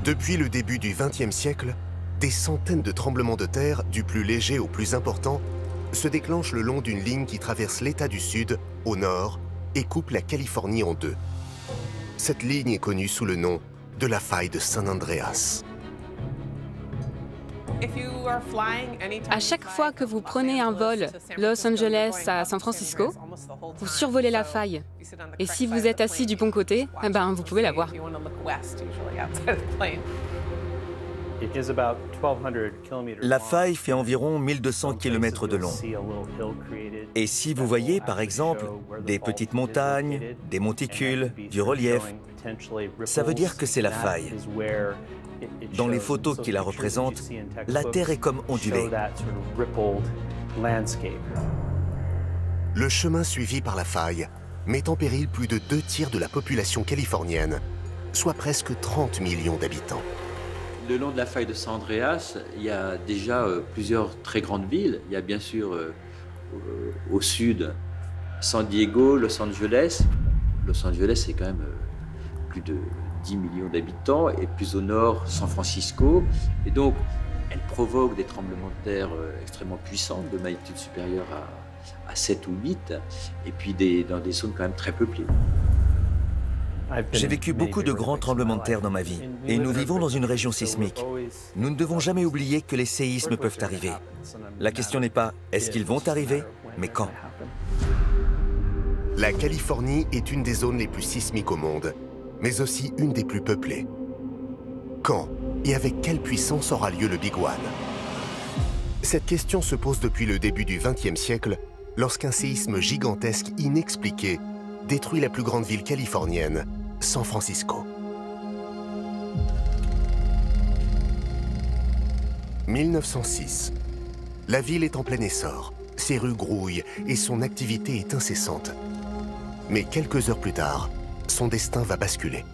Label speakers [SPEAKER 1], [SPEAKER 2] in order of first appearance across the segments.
[SPEAKER 1] Depuis le début du XXe siècle, des centaines de tremblements de terre, du plus léger au plus important, se déclenchent le long d'une ligne qui traverse l'État du Sud, au nord, et coupe la Californie en deux. Cette ligne est connue sous le nom de la faille de San Andreas.
[SPEAKER 2] À chaque fois que vous prenez un vol Los Angeles à San Francisco, vous survolez la faille. Et si vous êtes assis du bon côté, eh ben, vous pouvez la voir.
[SPEAKER 3] La faille fait environ 1200 km de long. Et si vous voyez, par exemple, des petites montagnes, des monticules, du relief, ça veut dire que c'est la faille. Dans les photos qui la représentent, la terre est comme ondulée.
[SPEAKER 1] Le chemin suivi par la faille met en péril plus de 2 tiers de la population californienne, soit presque 30 millions d'habitants.
[SPEAKER 4] Le long de la faille de San Andreas, il y a déjà plusieurs très grandes villes. Il y a bien sûr au sud San Diego, Los Angeles. Los Angeles, c'est quand même plus de 10 millions d'habitants, et plus au nord, San Francisco. Et donc, elle provoque des tremblements de terre extrêmement puissants, de magnitude supérieure à 7 ou 8, et puis dans des zones quand même très peuplées.
[SPEAKER 3] J'ai vécu beaucoup de grands tremblements de terre dans ma vie, et nous vivons dans une région sismique. Nous ne devons jamais oublier que les séismes peuvent arriver. La question n'est pas est-ce qu'ils vont arriver, mais quand.
[SPEAKER 1] La Californie est une des zones les plus sismiques au monde, mais aussi une des plus peuplées. Quand et avec quelle puissance aura lieu le Big One? Cette question se pose depuis le début du XXe siècle, lorsqu'un séisme gigantesque inexpliqué détruit la plus grande ville californienne, San Francisco. 1906. La ville est en plein essor, ses rues grouillent et son activité est incessante. Mais quelques heures plus tard, son destin va basculer.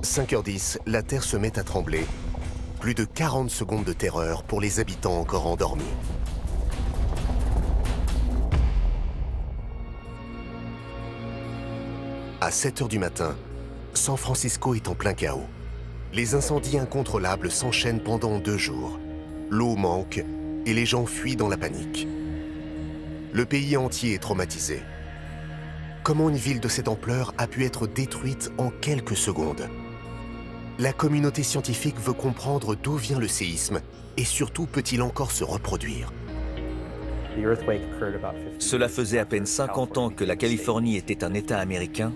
[SPEAKER 1] 5h10, la terre se met à trembler. Plus de 40 secondes de terreur pour les habitants encore endormis. À 7h du matin, San Francisco est en plein chaos. Les incendies incontrôlables s'enchaînent pendant 2 jours. L'eau manque et les gens fuient dans la panique. Le pays entier est traumatisé. Comment une ville de cette ampleur a pu être détruite en quelques secondes? La communauté scientifique veut comprendre d'où vient le séisme et surtout peut-il encore se reproduire.
[SPEAKER 3] Cela faisait à peine 50 ans que la Californie était un État américain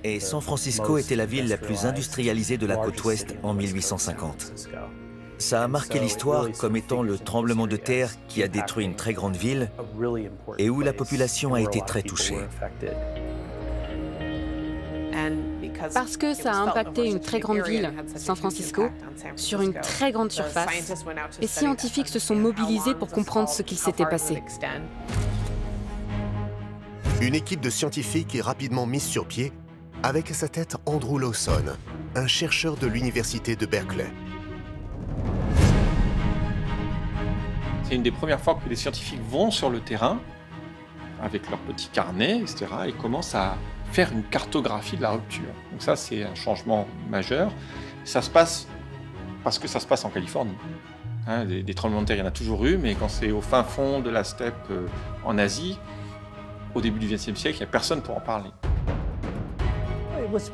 [SPEAKER 3] et San Francisco était la ville la plus industrialisée de la côte ouest en 1850. Ça a marqué l'histoire comme étant le tremblement de terre qui a détruit une très grande ville et où la population a été très touchée.
[SPEAKER 2] Parce que ça a impacté une très grande ville, San Francisco, sur une très grande surface, les scientifiques se sont mobilisés pour comprendre ce qu'il s'était passé.
[SPEAKER 1] Une équipe de scientifiques est rapidement mise sur pied, avec à sa tête Andrew Lawson, un chercheur de l'université de Berkeley.
[SPEAKER 5] C'est une des premières fois que les scientifiques vont sur le terrain, avec leur petit carnet, etc., et commencent à faire une cartographie de la rupture. Donc ça, c'est un changement majeur. Ça se passe parce que ça se passe en Californie. Hein, des tremblements de terre, il y en a toujours eu, mais quand c'est au fin fond de la steppe en Asie, au début du XXe siècle, il n'y a personne pour en parler.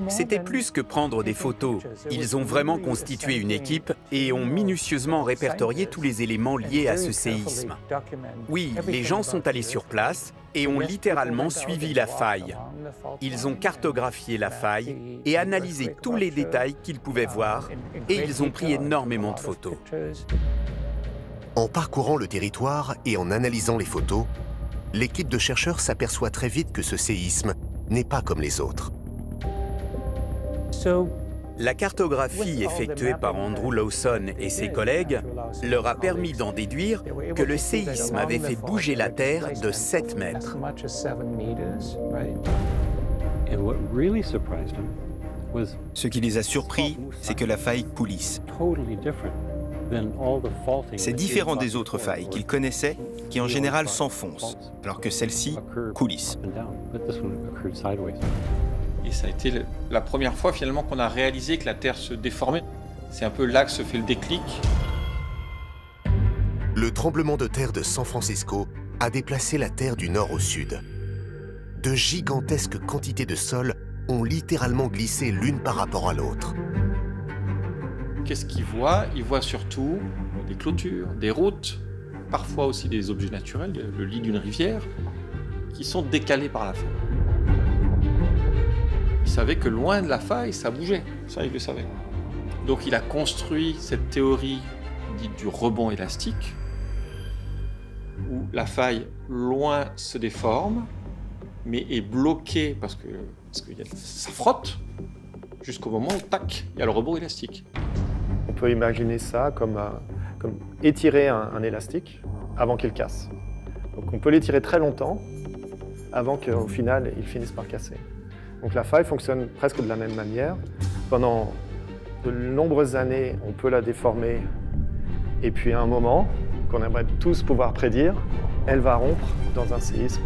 [SPEAKER 6] C'était plus que prendre des photos. Ils ont vraiment constitué une équipe et ont minutieusement répertorié tous les éléments liés à ce séisme. Oui, les gens sont allés sur place et ont littéralement suivi la faille. Ils ont cartographié la faille et analysé tous les détails qu'ils pouvaient voir et ils ont pris énormément de photos.
[SPEAKER 1] En parcourant le territoire et en analysant les photos, l'équipe de chercheurs s'aperçoit très vite que ce séisme n'est pas comme les autres.
[SPEAKER 6] La cartographie effectuée par Andrew Lawson et ses collègues leur a permis d'en déduire que le séisme avait fait bouger la Terre de 7 mètres.
[SPEAKER 7] Ce qui les a surpris, c'est que la faille coulisse. C'est différent des autres failles qu'ils connaissaient, qui en général s'enfoncent, alors que celle-ci coulisse.
[SPEAKER 5] Et ça a été la première fois finalement qu'on a réalisé que la Terre se déformait. C'est un peu là que se fait le déclic.
[SPEAKER 1] Le tremblement de terre de San Francisco a déplacé la Terre du nord au sud. De gigantesques quantités de sol ont littéralement glissé l'une par rapport à l'autre.
[SPEAKER 5] Qu'est-ce qu'ils voient? Ils voient surtout des clôtures, des routes, parfois aussi des objets naturels, le lit d'une rivière, qui sont décalés par la faille. Il savait que loin de la faille, ça bougeait. Ça, il le savait. Donc il a construit cette théorie dite du rebond élastique, où la faille loin se déforme, mais est bloquée parce que ça frotte, jusqu'au moment où, tac, il y a le rebond élastique.
[SPEAKER 8] On peut imaginer ça comme étirer un élastique avant qu'il casse. Donc on peut l'étirer très longtemps avant qu'au final, il finisse par casser. Donc la faille fonctionne presque de la même manière. Pendant de nombreuses années, on peut la déformer. Et puis à un moment, qu'on aimerait tous pouvoir prédire, elle va rompre dans un séisme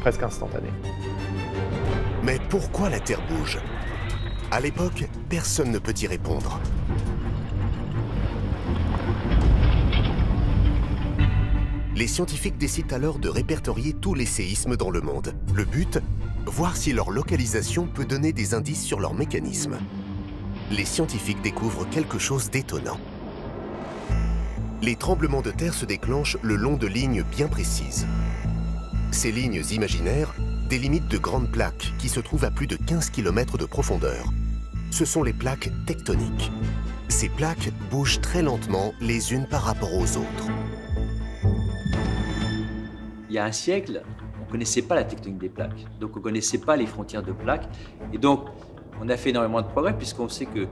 [SPEAKER 8] presque instantané.
[SPEAKER 1] Mais pourquoi la Terre bouge? À l'époque, personne ne peut y répondre. Les scientifiques décident alors de répertorier tous les séismes dans le monde. Le but, voir si leur localisation peut donner des indices sur leur mécanisme. Les scientifiques découvrent quelque chose d'étonnant. Les tremblements de terre se déclenchent le long de lignes bien précises. Ces lignes imaginaires délimitent de grandes plaques qui se trouvent à plus de 15 km de profondeur. Ce sont les plaques tectoniques. Ces plaques bougent très lentement les unes par rapport aux autres.
[SPEAKER 4] Il y a un siècle, on ne connaissait pas la tectonique des plaques, donc on ne connaissait pas les frontières de plaques. Et donc, on a fait énormément de progrès puisqu'on sait que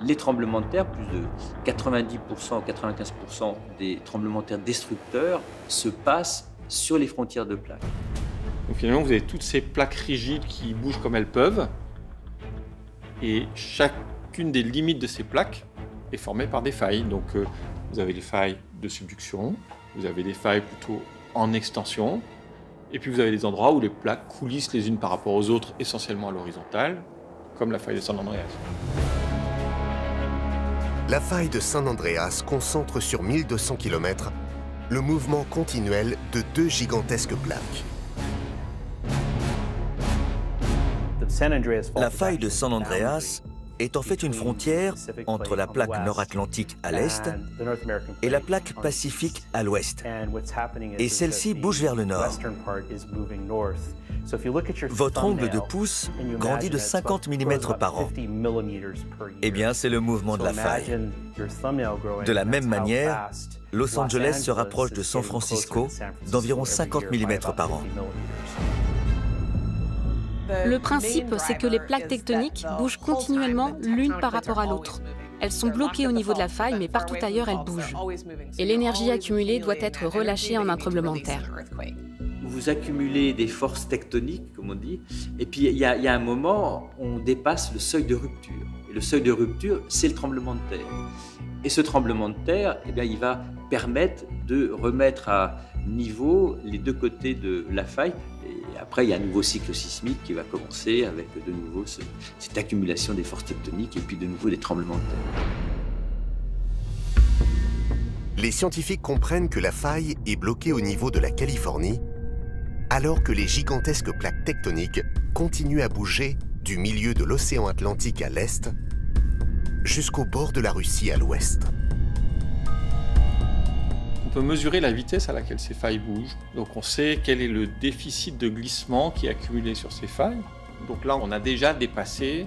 [SPEAKER 4] les tremblements de terre, plus de 90% ou 95% des tremblements de terre destructeurs se passent sur les frontières de plaques.
[SPEAKER 5] Donc finalement, vous avez toutes ces plaques rigides qui bougent comme elles peuvent. Et chacune des limites de ces plaques est formée par des failles. Donc vous avez les failles de subduction, vous avez des failles plutôt en extension, et puis vous avez des endroits où les plaques coulissent les unes par rapport aux autres, essentiellement à l'horizontale, comme la faille de San Andreas.
[SPEAKER 1] La faille de San Andreas concentre sur 1200 km le mouvement continuel de deux gigantesques plaques.
[SPEAKER 3] La faille de San Andreas est en fait une frontière entre la plaque nord-atlantique à l'est et la plaque pacifique à l'ouest. Et celle-ci bouge vers le nord. Votre ongle de pouce grandit de 50 mm par an. Eh bien, c'est le mouvement de la faille. De la même manière, Los Angeles se rapproche de San Francisco d'environ 50 mm par an.
[SPEAKER 2] Le principe, c'est que les plaques tectoniques bougent continuellement l'une par rapport à l'autre. Elles sont bloquées au niveau de la faille, mais partout ailleurs, elles bougent. Et l'énergie accumulée doit être relâchée en un tremblement de terre.
[SPEAKER 4] Vous accumulez des forces tectoniques, comme on dit, et puis il y a un moment, on dépasse le seuil de rupture. Et le seuil de rupture, c'est le tremblement de terre. Et ce tremblement de terre, eh bien, il va permettre de remettre à niveau les deux côtés de la faille. Et après, il y a un nouveau cycle sismique qui va commencer avec de nouveau cette accumulation des forces tectoniques et puis de nouveau des tremblements de terre.
[SPEAKER 1] Les scientifiques comprennent que la faille est bloquée au niveau de la Californie, alors que les gigantesques plaques tectoniques continuent à bouger du milieu de l'océan Atlantique à l'est jusqu'au bord de la Russie à l'ouest.
[SPEAKER 5] On peut mesurer la vitesse à laquelle ces failles bougent. Donc on sait quel est le déficit de glissement qui est accumulé sur ces failles. Donc là, on a déjà dépassé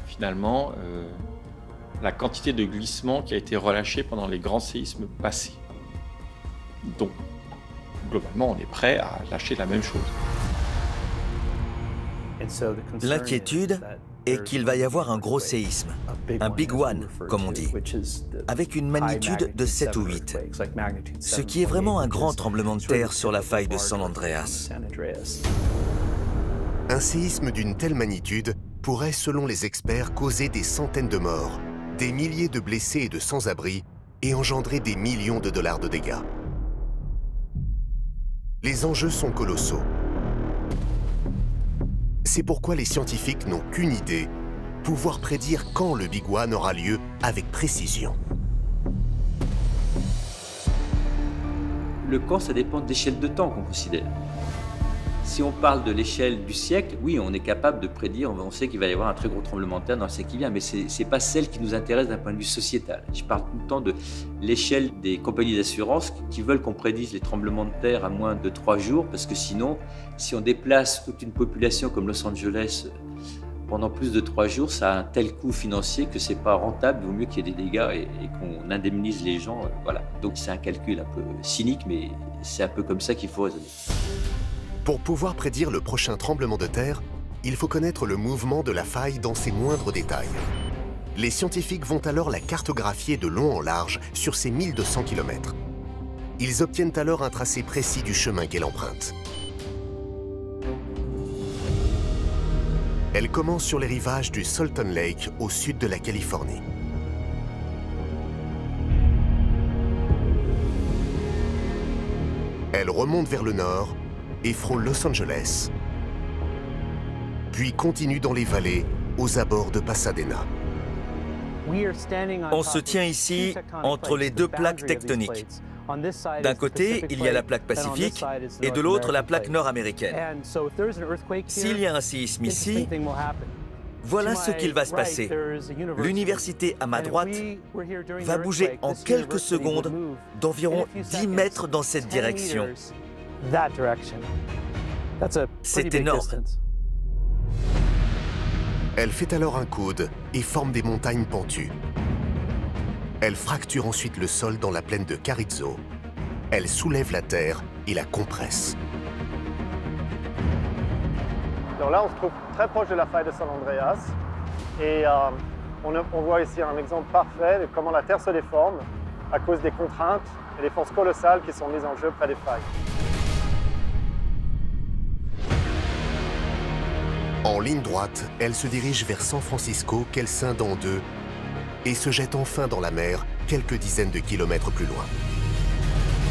[SPEAKER 5] finalement la quantité de glissement qui a été relâchée pendant les grands séismes passés. Donc, globalement, on est prêt à lâcher la même chose.
[SPEAKER 3] L'inquiétude est qu'il va y avoir un gros séisme, un big one, comme on dit, avec une magnitude de 7 ou 8, ce qui est vraiment un grand tremblement de terre sur la faille de San Andreas.
[SPEAKER 1] Un séisme d'une telle magnitude pourrait, selon les experts, causer des centaines de morts, des milliers de blessés et de sans-abri, et engendrer des millions de dollars de dégâts. Les enjeux sont colossaux. C'est pourquoi les scientifiques n'ont qu'une idée, pouvoir prédire quand le Big One aura lieu avec précision.
[SPEAKER 4] Le quand, ça dépend de l'échelle de temps qu'on considère. Si on parle de l'échelle du siècle, oui, on est capable de prédire, on sait qu'il va y avoir un très gros tremblement de terre dans le siècle qui vient, mais ce n'est pas celle qui nous intéresse d'un point de vue sociétal. Je parle tout le temps de l'échelle des compagnies d'assurance qui veulent qu'on prédise les tremblements de terre à moins de 3 jours, parce que sinon, si on déplace toute une population comme Los Angeles pendant plus de 3 jours, ça a un tel coût financier que c'est pas rentable, il vaut mieux qu'il y ait des dégâts et qu'on indemnise les gens. Voilà. Donc c'est un calcul un peu cynique, mais c'est un peu comme ça qu'il faut raisonner.
[SPEAKER 1] Pour pouvoir prédire le prochain tremblement de terre, il faut connaître le mouvement de la faille dans ses moindres détails. Les scientifiques vont alors la cartographier de long en large sur ses 1200 km. Ils obtiennent alors un tracé précis du chemin qu'elle emprunte. Elle commence sur les rivages du Salton Lake, au sud de la Californie. Elle remonte vers le nord et frôle Los Angeles, puis continue dans les vallées aux abords de Pasadena.
[SPEAKER 3] On se tient ici entre les deux plaques tectoniques. D'un côté, il y a la plaque pacifique et de l'autre, la plaque nord-américaine. S'il y a un séisme ici, voilà ce qu'il va se passer. L'université à ma droite va bouger en quelques secondes d'environ 10 mètres dans cette direction. C'est énorme.
[SPEAKER 1] Elle fait alors un coude et forme des montagnes pentues. Elle fracture ensuite le sol dans la plaine de Carrizo. Elle soulève la terre et la compresse.
[SPEAKER 8] Donc là, on se trouve très proche de la faille de San Andreas. Et on voit ici un exemple parfait de comment la Terre se déforme à cause des contraintes et des forces colossales qui sont mises en jeu près des failles.
[SPEAKER 1] En ligne droite, elle se dirige vers San Francisco qu'elle scinde en deux et se jette enfin dans la mer quelques dizaines de kilomètres plus loin.